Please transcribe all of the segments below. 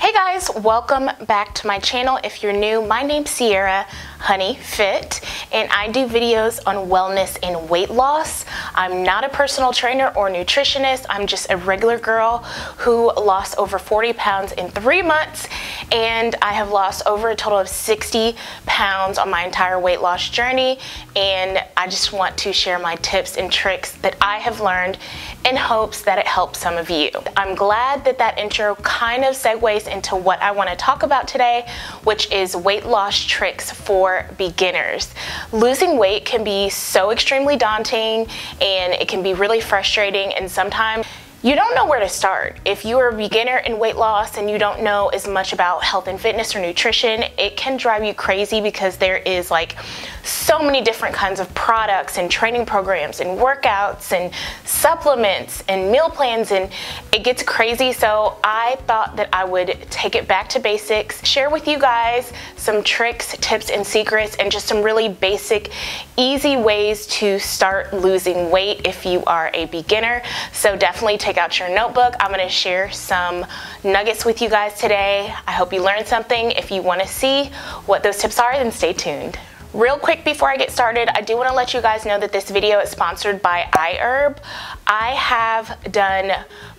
Hey guys, welcome back to my channel. If you're new, my name's CiarahoneyFIT and I do videos on wellness and weight loss. I'm not a personal trainer or nutritionist. I'm just a regular girl who lost over 40 pounds in 3 months, and I have lost over a total of 60 pounds on my entire weight loss journey, and I just want to share my tips and tricks that I have learned in hopes that it helps some of you. I'm glad that that intro kind of segues into what I want to talk about today, which is weight loss tricks for beginners. Losing weight can be so extremely daunting and it can be really frustrating, and sometimes you don't know where to start. If you are a beginner in weight loss and you don't know as much about health and fitness or nutrition, it can drive you crazy because there is like so many different kinds of products and training programs and workouts and supplements and meal plans, and it gets crazy. So I thought that I would take it back to basics, share with you guys some tricks, tips, and secrets, and just some really basic, easy ways to start losing weight if you are a beginner. So definitely take out your notebook. I'm going to share some nuggets with you guys today. I hope you learned something. If you want to see what those tips are, then stay tuned. Real quick before I get started, I do want to let you guys know that this video is sponsored by iHerb. I have done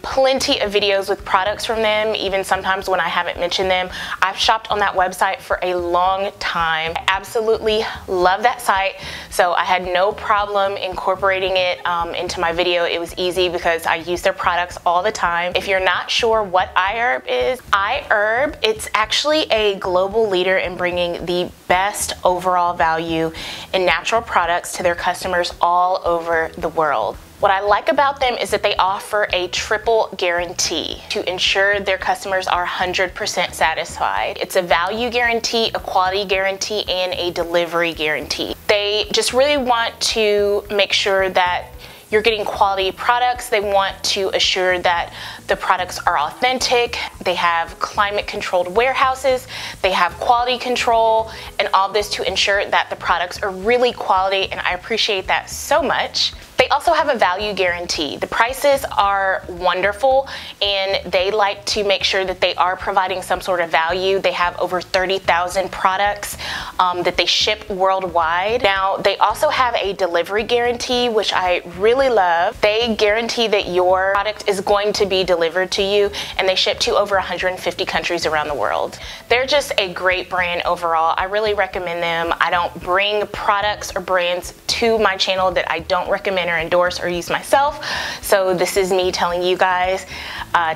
plenty of videos with products from them, even sometimes when I haven't mentioned them. I've shopped on that website for a long time. I absolutely love that site, so I had no problem incorporating it into my video. It was easy because I use their products all the time. If you're not sure what iHerb is, iHerb, it's actually a global leader in bringing the best overall value in natural products to their customers all over the world. What I like about them is that they offer a triple guarantee to ensure their customers are 100% satisfied. It's a value guarantee, a quality guarantee, and a delivery guarantee. They just really want to make sure that you're getting quality products. They want to assure that the products are authentic. They have climate controlled warehouses. They have quality control, and all this to ensure that the products are really quality, and I appreciate that so much. They also have a value guarantee. The prices are wonderful, and they like to make sure that they are providing some sort of value. They have over 30,000 products that they ship worldwide. Now, they also have a delivery guarantee, which I really love. They guarantee that your product is going to be delivered to you, and they ship to over 150 countries around the world. They're just a great brand overall. I really recommend them. I don't bring products or brands to my channel that I don't recommend or endorse or use myself, so this is me telling you guys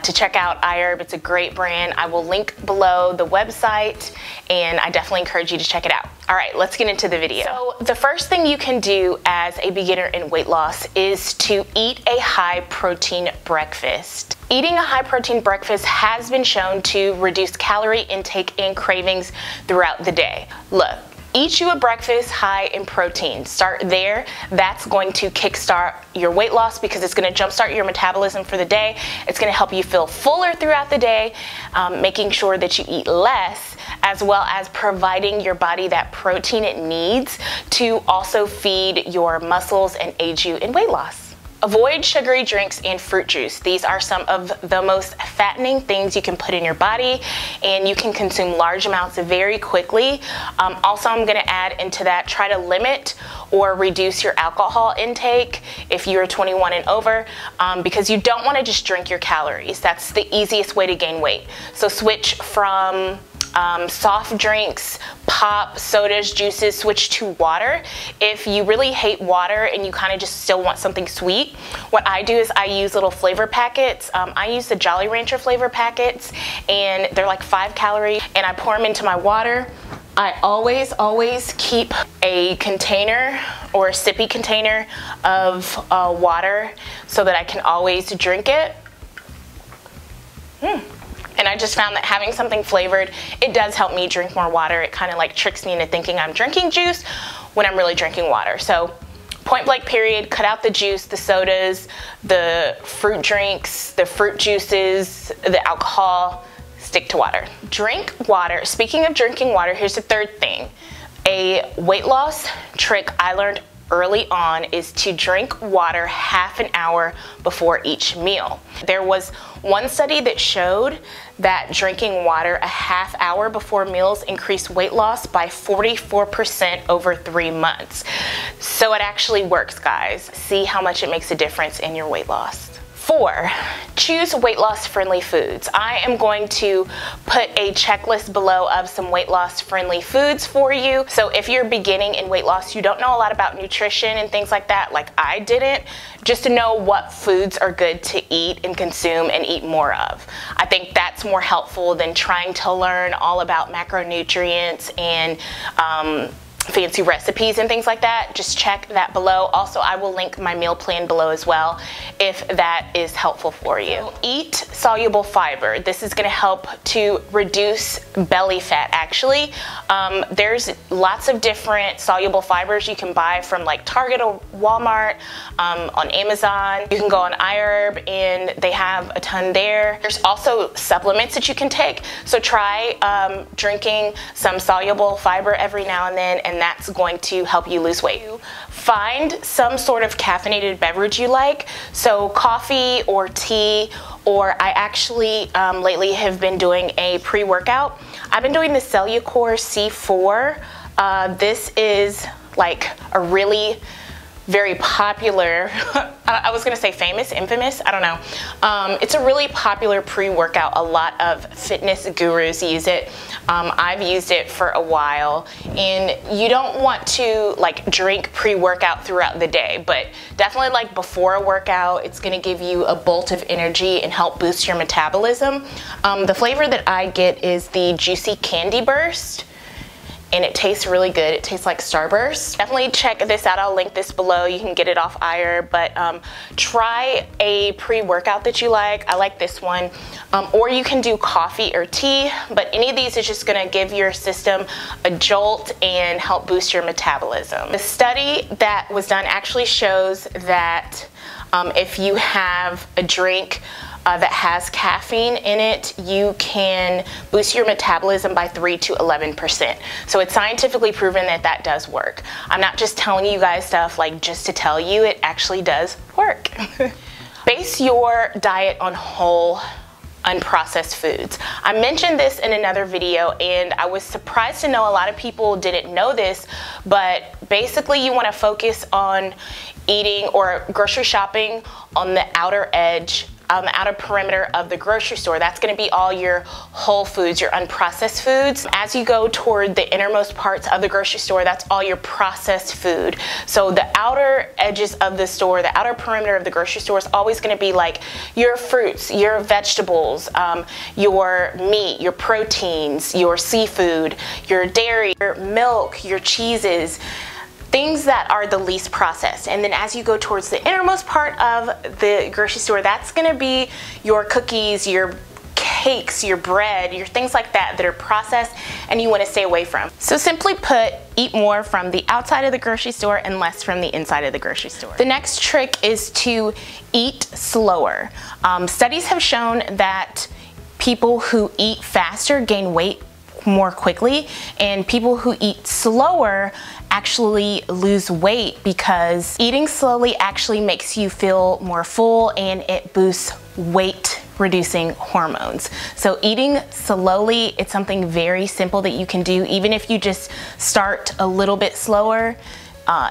to check out iHerb. It's a great brand. I will link below the website, and I definitely encourage you to check it out. All right, let's get into the video. So the first thing you can do as a beginner in weight loss is to eat a high protein breakfast. Eating a high protein breakfast has been shown to reduce calorie intake and cravings throughout the day. Look, eat you a breakfast high in protein. Start there. That's going to kickstart your weight loss because it's going to jumpstart your metabolism for the day. It's going to help you feel fuller throughout the day, making sure that you eat less, as well as providing your body that protein it needs to also feed your muscles and aid you in weight loss. Avoid sugary drinks and fruit juice. These are some of the most fattening things you can put in your body, and you can consume large amounts very quickly. Also, I'm going to add into that, try to limit or reduce your alcohol intake if you're 21 and over, because you don't want to just drink your calories. That's the easiest way to gain weight. So switch from soft drinks, pop, sodas, juices, switch to water. If you really hate water and you kind of just still want something sweet, what I do is I use little flavor packets. I use the Jolly Rancher flavor packets, and they're like 5 calories, and I pour them into my water. I always keep a container or a sippy container of water so that I can always drink it. And I just found that having something flavored, it does help me drink more water. It kind of like tricks me into thinking I'm drinking juice when I'm really drinking water. So point blank period, cut out the juice, the sodas, the fruit drinks, the fruit juices, the alcohol, stick to water. Drink water. Speaking of drinking water, here's the third thing. A weight loss trick I learned early on is to drink water half an hour before each meal. There was one study that showed that drinking water a half hour before meals increased weight loss by 44% over 3 months. So it actually works, guys. See how much it makes a difference in your weight loss. 4, choose weight loss friendly foods. I am going to put a checklist below of some weight loss friendly foods for you. So if you're beginning in weight loss, you don't know a lot about nutrition and things like that, like I didn't, just to know what foods are good to eat and consume and eat more of. I think that's more helpful than trying to learn all about macronutrients and fancy recipes and things like that. Just check that below. Also, I will link my meal plan below as well if that is helpful for you. Eat soluble fiber. This is going to help to reduce belly fat, actually. There's lots of different soluble fibers you can buy from like Target or Walmart, on Amazon. You can go on iHerb and they have a ton there. There's also supplements that you can take. So try drinking some soluble fiber every now and then, and that's going to help you lose weight. Find some sort of caffeinated beverage you like, so coffee or tea, or I actually lately have been doing a pre-workout. I've been doing the Cellucor C4. This is like a really very popular, I was gonna say famous, infamous, I don't know. It's a really popular pre-workout. A lot of fitness gurus use it. I've used it for a while, and you don't want to like drink pre-workout throughout the day, but definitely like before a workout, it's gonna give you a bolt of energy and help boost your metabolism. The flavor that I get is the Juicy Candy Burst, and it tastes really good. It tastes like Starburst. Definitely check this out. I'll link this below. You can get it off iHerb, but try a pre-workout that you like. I like this one. Or you can do coffee or tea, but any of these is just gonna give your system a jolt and help boost your metabolism. The study that was done actually shows that if you have a drink that has caffeine in it, you can boost your metabolism by 3 to 11%. So it's scientifically proven that that does work. I'm not just telling you guys stuff like just to tell you, it actually does work. Base your diet on whole, unprocessed foods. I mentioned this in another video, and I was surprised to know a lot of people didn't know this, but basically you want to focus on eating or grocery shopping on the outer edge, on the outer perimeter of the grocery store. That's going to be all your whole foods, your unprocessed foods. As you go toward the innermost parts of the grocery store, that's all your processed food. So the outer edges of the store, the outer perimeter of the grocery store is always going to be like your fruits, your vegetables, your meat, your proteins, your seafood, your dairy, your milk, your cheeses, things that are the least processed. And then as you go towards the innermost part of the grocery store, that's gonna be your cookies, your cakes, your bread, your things like that that are processed and you wanna stay away from. So simply put, eat more from the outside of the grocery store and less from the inside of the grocery store. The next trick is to eat slower. Studies have shown that people who eat faster gain weight more quickly, and people who eat slower actually lose weight, because eating slowly actually makes you feel more full and it boosts weight reducing hormones. So eating slowly, it's something very simple that you can do. Even if you just start a little bit slower,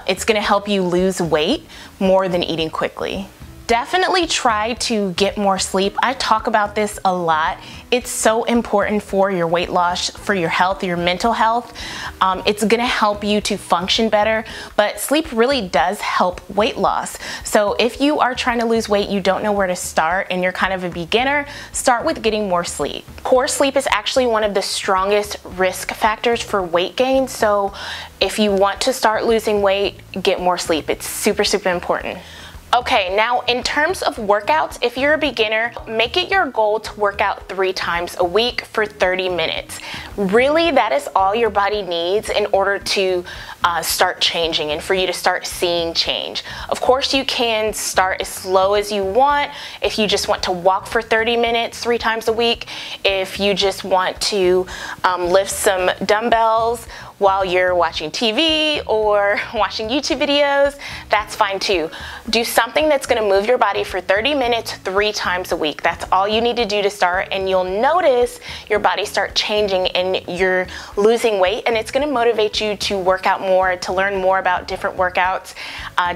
it's gonna help you lose weight more than eating quickly. Definitely try to get more sleep. I talk about this a lot. It's so important for your weight loss, for your health, your mental health. It's gonna help you to function better, but sleep really does help weight loss. So if you are trying to lose weight, you don't know where to start, and you're kind of a beginner, start with getting more sleep. Poor sleep is actually one of the strongest risk factors for weight gain. So if you want to start losing weight, get more sleep. It's super, super important. Okay, now in terms of workouts, if you're a beginner, make it your goal to work out 3 times a week for 30 minutes. Really, that is all your body needs in order to start changing and for you to start seeing change. Of course, you can start as slow as you want. If you just want to walk for 30 minutes 3 times a week, if you just want to lift some dumbbells, while you're watching TV or watching YouTube videos, that's fine too. Do something that's gonna move your body for 30 minutes 3 times a week. That's all you need to do to start, and you'll notice your body start changing and you're losing weight, and it's gonna motivate you to work out more, to learn more about different workouts.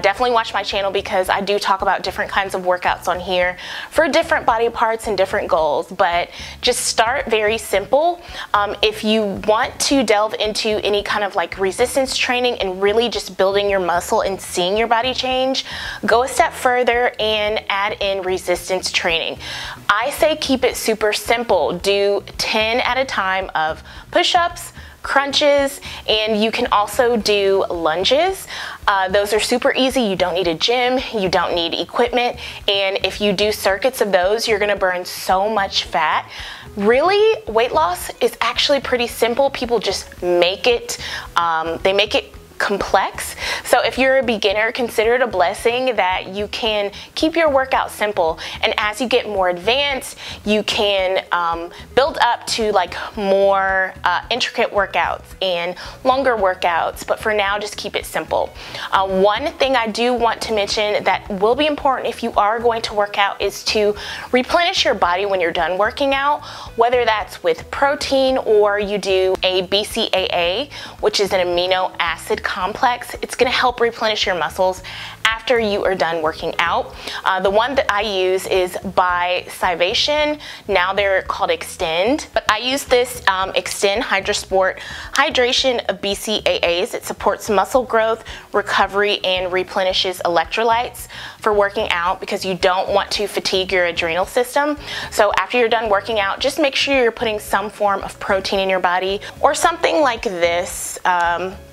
Definitely watch my channel because I do talk about different kinds of workouts on here for different body parts and different goals, but just start very simple. If you want to delve into any kind of like resistance training and really just building your muscle and seeing your body change, go a step further and add in resistance training. I say keep it super simple. Do 10 at a time of push-ups, crunches, and you can also do lunges. Those are super easy. You don't need a gym, you don't need equipment, and if you do circuits of those, you're gonna burn so much fat. Really, weight loss is actually pretty simple. People just make it, they make it complex. So if you're a beginner, consider it a blessing that you can keep your workout simple, and as you get more advanced, you can build up to like more intricate workouts and longer workouts, but for now just keep it simple. One thing I do want to mention that will be important if you are going to work out is to replenish your body when you're done working out, whether that's with protein or you do a BCAA, which is an amino acid complex. It's going to help replenish your muscles after you are done working out. The one that I use is by Scivation. Now they're called Xtend, but I use this Xtend HydraSport hydration of BCAAs. It supports muscle growth, recovery, and replenishes electrolytes for working out because you don't want to fatigue your adrenal system. So after you're done working out, just make sure you're putting some form of protein in your body, or something like this.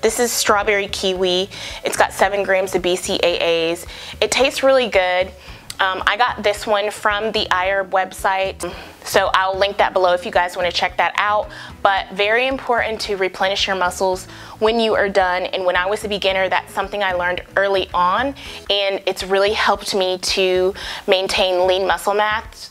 This is strawberry kiwi. It's got 7 grams of BCAAs. It tastes really good. I got this one from the iHerb website, so I'll link that below if you guys want to check that out. But very important to replenish your muscles when you are done, and when I was a beginner, that's something I learned early on, and it's really helped me to maintain lean muscle mass.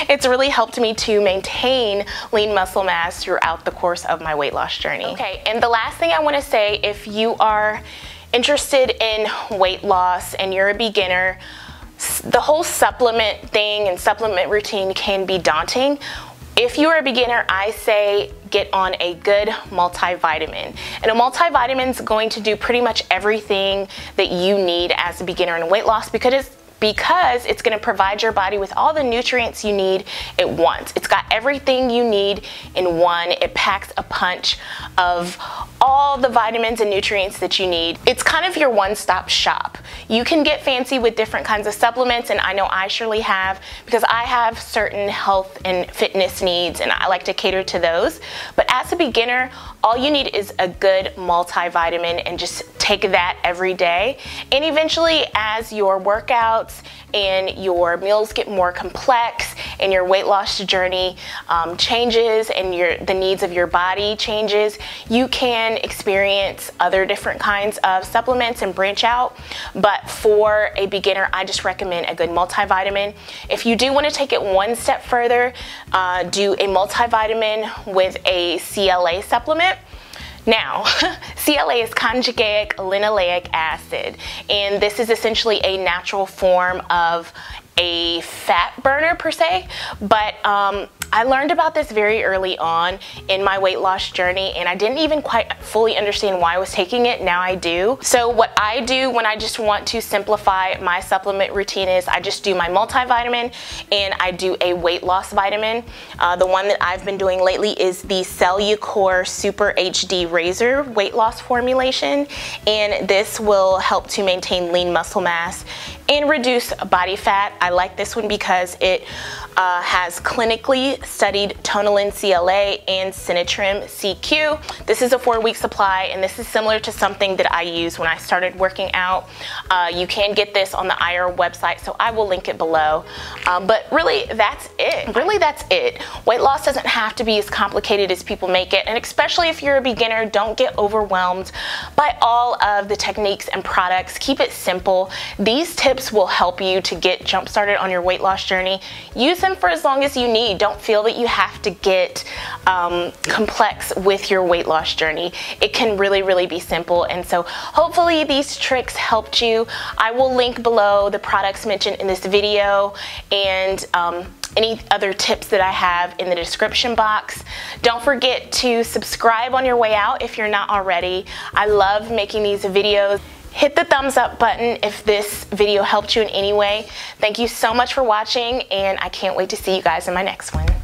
It's really helped me to maintain lean muscle mass throughout the course of my weight loss journey. Okay, and the last thing I want to say, if you are interested in weight loss and you're a beginner, the whole supplement thing and supplement routine can be daunting. If you're a beginner, I say get on a good multivitamin. And a multivitamin is going to do pretty much everything that you need as a beginner in weight loss because it's going to provide your body with all the nutrients you need at once. It's got everything you need in one. It packs a punch of all the vitamins and nutrients that you need. It's kind of your one-stop shop. You can get fancy with different kinds of supplements, and I know I surely have, because I have certain health and fitness needs and I like to cater to those. But as a beginner, all you need is a good multivitamin, and just take that every day. And eventually, as your workouts and your meals get more complex and your weight loss journey changes and the needs of your body changes, you can experience other different kinds of supplements and branch out. But for a beginner, I just recommend a good multivitamin. If you do want to take it one step further, do a multivitamin with a CLA supplement. Now, CLA is conjugate linoleic acid, and this is essentially a natural form of a fat burner per se, but I learned about this very early on in my weight loss journey, and I didn't even quite fully understand why I was taking it. Now I do. So what I do when I just want to simplify my supplement routine is I just do my multivitamin and I do a weight loss vitamin. The one that I've been doing lately is the Cellucor Super HD Razor weight loss formulation, and this will help to maintain lean muscle mass and reduce body fat. I like this one because it has clinically studied tonalin CLA and Sinitrim CQ. This is a 4-week supply, and this is similar to something that I used when I started working out. You can get this on the iHerb website, so I will link it below. But really, that's it. Really, that's it. Weight loss doesn't have to be as complicated as people make it, and especially if you're a beginner, don't get overwhelmed by all of the techniques and products. Keep it simple. These tips will help you to get jump started on your weight loss journey. Use them for as long as you need. Don't feel that you have to get complex with your weight loss journey. It can really be simple, and so hopefully these tricks helped you. I will link below the products mentioned in this video and any other tips that I have in the description box. Don't forget to subscribe on your way out if you're not already. I love making these videos. Hit the thumbs up button if this video helped you in any way. Thank you so much for watching, and I can't wait to see you guys in my next one.